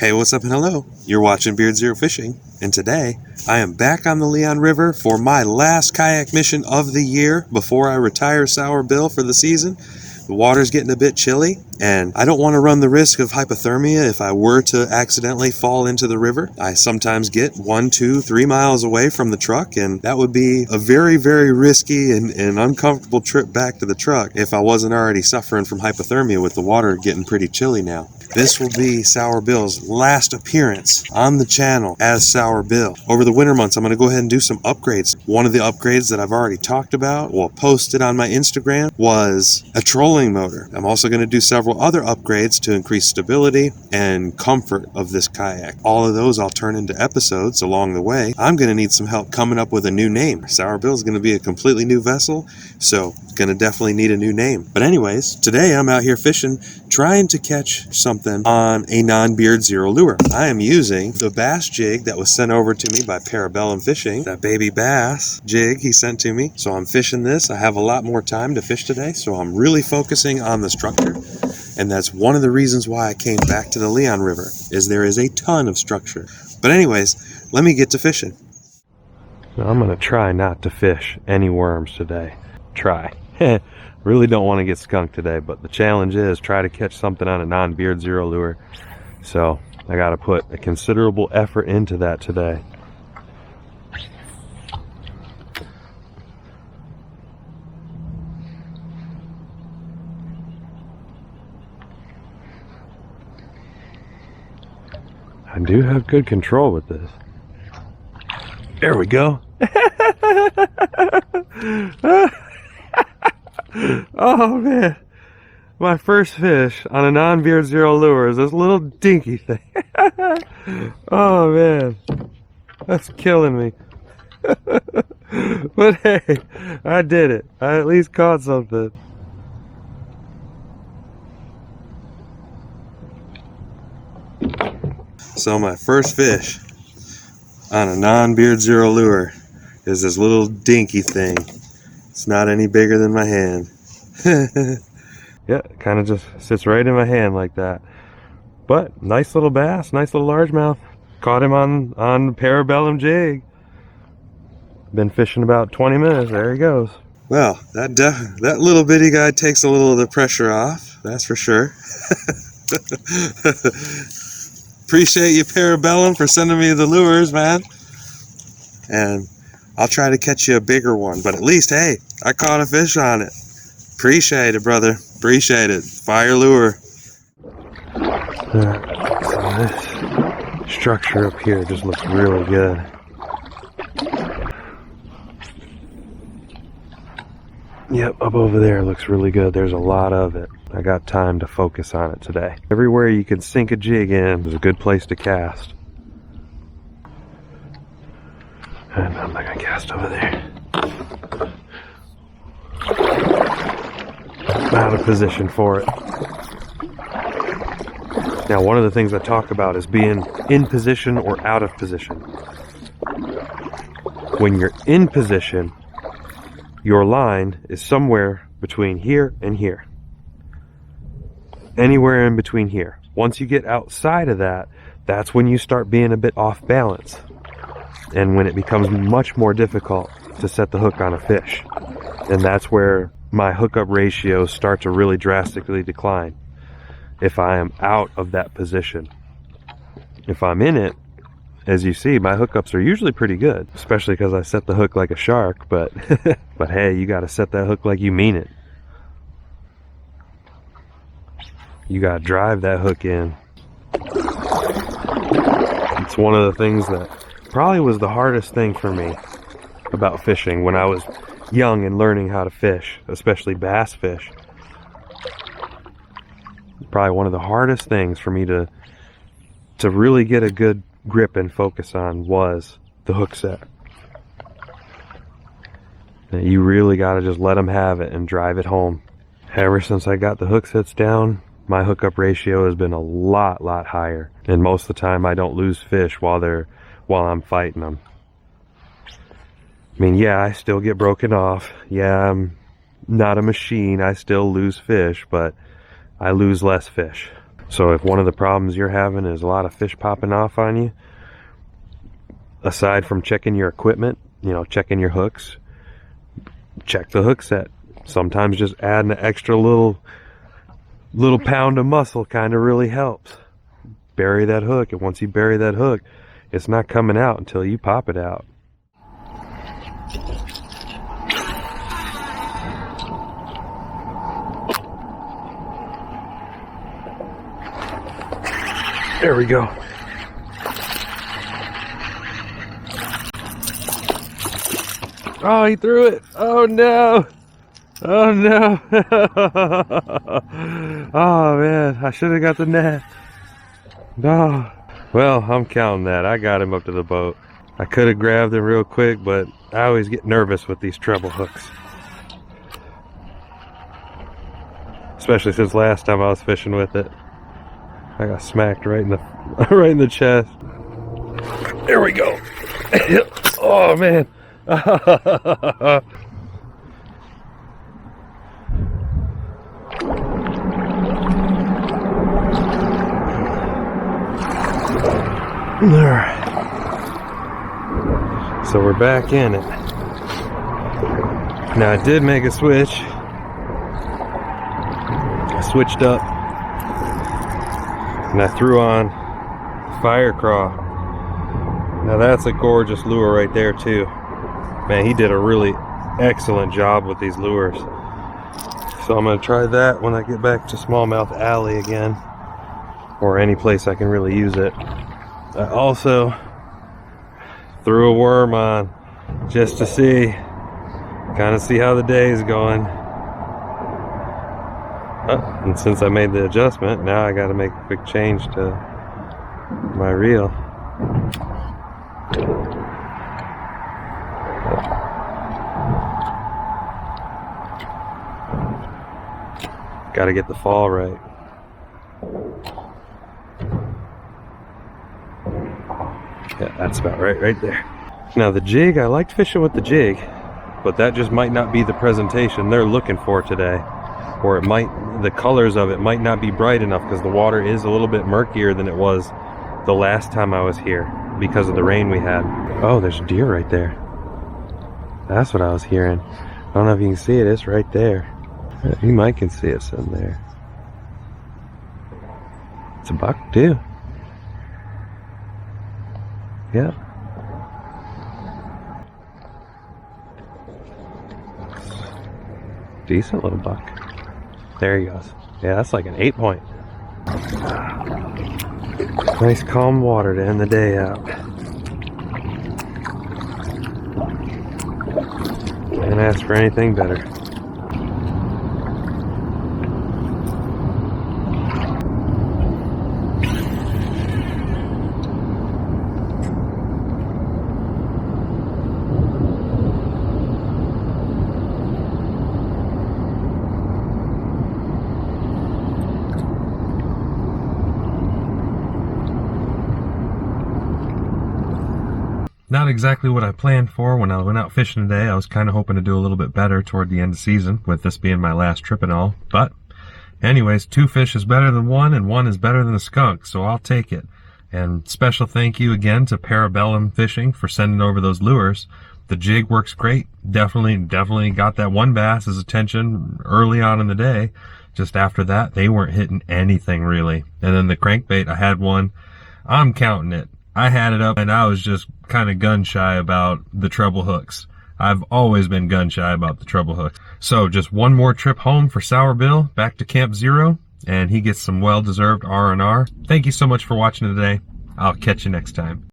Hey, what's up and hello? You're watching Beard Zero Fishing, and today I am back on the Leon River for my last kayak mission of the year before I retire Sour Bill for the season. The water's getting a bit chilly, and I don't want to run the risk of hypothermia if I were to accidentally fall into the river. I sometimes get 1, 2, 3 miles away from the truck, and that would be a very, very risky and uncomfortable trip back to the truck if I wasn't already suffering from hypothermia with the water getting pretty chilly now. This will be Sour Bill's last appearance on the channel as Sour Bill. Over the winter months, I'm going to go ahead and do some upgrades. One of the upgrades that I've already talked about, or posted on my Instagram, was a trolling motor. I'm also going to do several other upgrades to increase stability and comfort of this kayak. All of those I'll turn into episodes along the way. I'm going to need some help coming up with a new name. Sour Bill is going to be a completely new vessel, so going to definitely need a new name. But anyways, today I'm out here fishing, trying to catch something on a non-Beard Zero lure. I am using the bass jig that was sent over to me by Parabellum Fishing, that baby bass jig he sent to me. So I'm fishing this. I have a lot more time to fish today, so I'm really focusing on the structure. And that's one of the reasons why I came back to the Leon River, is there is a ton of structure. But anyways, let me get to fishing. Now I'm going to try not to fish any worms today. Try. Really don't want to get skunked today, but the challenge is try to catch something on a non-Beard Zero lure. So I got to put a considerable effort into that today. I do have good control with this. There we go. Oh man, my first fish on a non-Beard Zero lure is this little dinky thing. Oh man, that's killing me. But hey, I did it. I at least caught something. So my first fish on a non-Beard Zero lure is this little dinky thing. It's not any bigger than my hand. Yeah, it kind of just sits right in my hand like that. But nice little bass, nice little largemouth. Caught him on the Parabellum jig. Been fishing about 20 minutes. There he goes. Well, that little bitty guy takes a little of the pressure off. That's for sure. Appreciate you, Parabellum, for sending me the lures, man. And I'll try to catch you a bigger one, but at least, hey, I caught a fish on it. Appreciate it, brother. Appreciate it. Fire lure. So this structure up here just looks really good. Yep, up over there looks really good. There's a lot of it. I got time to focus on it today. Everywhere you can sink a jig in is a good place to cast. And I'm not gonna cast over there. I'm out of position for it. Now, one of the things I talk about is being in position or out of position. When you're in position, your line is somewhere between here and here. Anywhere in between here. Once you get outside of that, that's when you start being a bit off balance. And when it becomes much more difficult to set the hook on a fish. And that's where my hookup ratios start to really drastically decline. If I am out of that position. If I'm in it, as you see, my hookups are usually pretty good. Especially because I set the hook like a shark, but but hey, you gotta set that hook like you mean it. You gotta drive that hook in. It's one of the things that probably was the hardest thing for me about fishing when I was young and learning how to fish, especially bass fish. Probably one of the hardest things for me to really get a good grip and focus on was the hook set. You really got to just let them have it and drive it home. Ever since I got the hook sets down, my hookup ratio has been a lot higher. And most of the time I don't lose fish while I'm fighting them. I mean, yeah, I still get broken off. Yeah, I'm not a machine. I still lose fish, but I lose less fish. So if one of the problems you're having is a lot of fish popping off on you, aside from checking your equipment, you know, checking your hooks, check the hook set. Sometimes just adding an extra little pound of muscle kind of really helps. Bury that hook, and once you bury that hook, it's not coming out until you pop it out. There we go. Oh, he threw it. Oh no. Oh no. Oh man, I should have got the net. No. Well, I'm counting that. I got him up to the boat. I could have grabbed him real quick, but I always get nervous with these treble hooks. Especially since last time I was fishing with it. I got smacked right in the right in the chest. There we go. Oh man. Alright. So we're back in it. Now I did make a switch. I switched up and I threw on Fire Craw. Now that's a gorgeous lure right there too. Man, he did a really excellent job with these lures. So I'm going to try that when I get back to Smallmouth Alley again, or any place I can really use it. I also threw a worm on just to see, kind of see how the day is going. And since I made the adjustment, now I got to make a quick change to my reel. Got to get the fall right. Yeah, that's about right there. Now the jig, I liked fishing with the jig, but that just might not be the presentation they're looking for today. Or it might, the colors of it might not be bright enough because the water is a little bit murkier than it was the last time I was here because of the rain we had. Oh, there's a deer right there. That's what I was hearing. I don't know if you can see it, it's right there. You might can see it sitting there. It's a buck too. Yeah. Decent little buck. There he goes. Yeah, that's like an 8-point. Nice calm water to end the day out. Can't ask for anything better. Not exactly what I planned for when I went out fishing today. I was kind of hoping to do a little bit better toward the end of the season, with this being my last trip and all. But anyways, 2 fish is better than 1, and 1 is better than a skunk, so I'll take it. And special thank you again to Parabellum Fishing for sending over those lures. The jig works great. Definitely got that 1 bass's attention early on in the day. Just after that, they weren't hitting anything really. And then the crankbait, I had one. I'm counting it. I had it up and I was just kind of gun shy about the treble hooks. I've always been gun shy about the treble hooks. So just 1 more trip home for Sour Bill, back to Camp Zero, and he gets some well-deserved R&R. Thank you so much for watching today. I'll catch you next time.